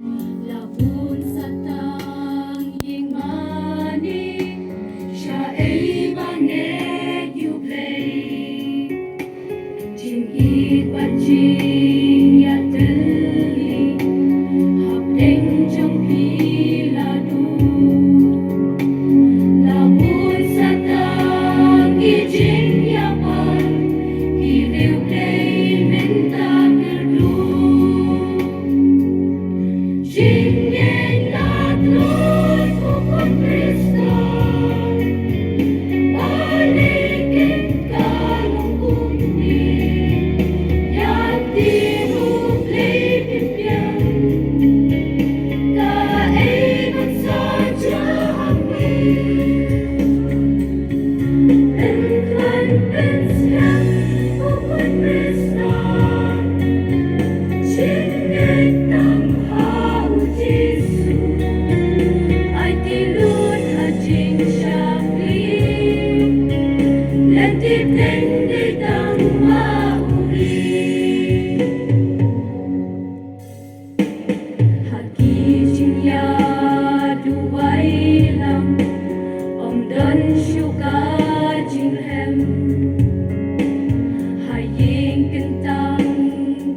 Labun sa tang Ingmane, siya ay banged Riewblei. Jing ibat jing ya teli, hap deng trong pila du. Labun sa tang jing ya pan, Riewblei Mynta Kyrduh. Ingmane latlot upang Kristan, balikin kalungkunin, yati Riewblei pipian, kaibot saja amin. Ingmane penskan upang Kristan, Ingmane tang hau Jesu, ai tilut hajing syafli, lentip dende tang mauri. Haki jing ya duai lam, om dan syuka jing hem, haying kentang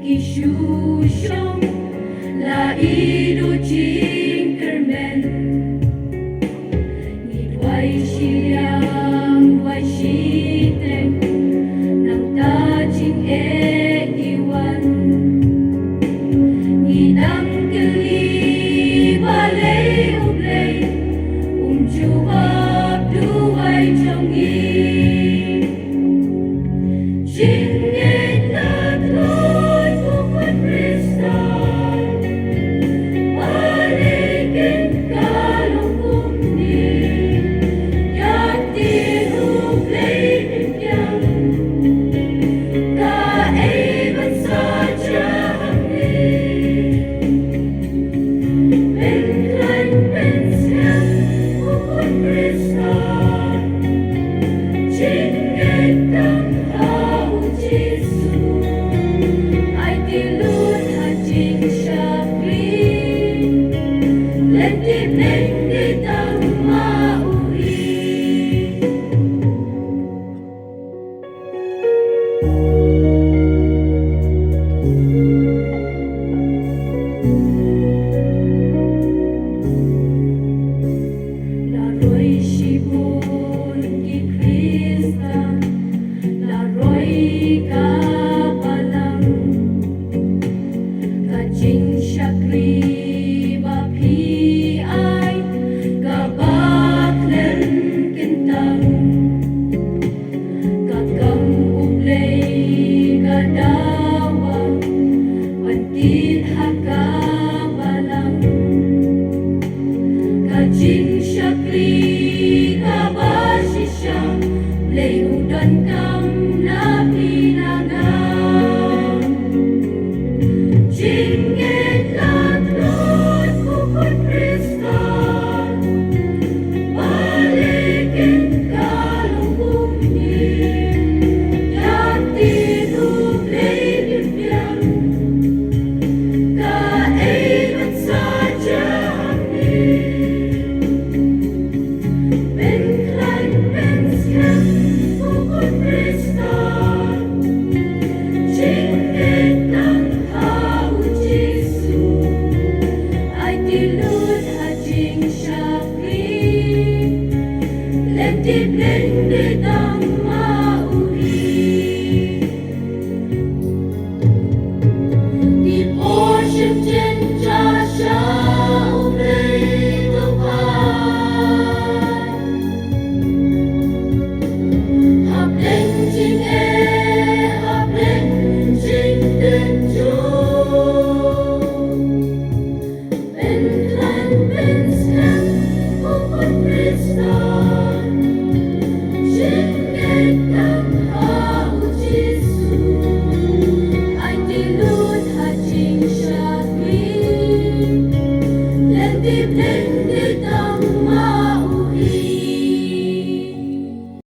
kishu syom, la idu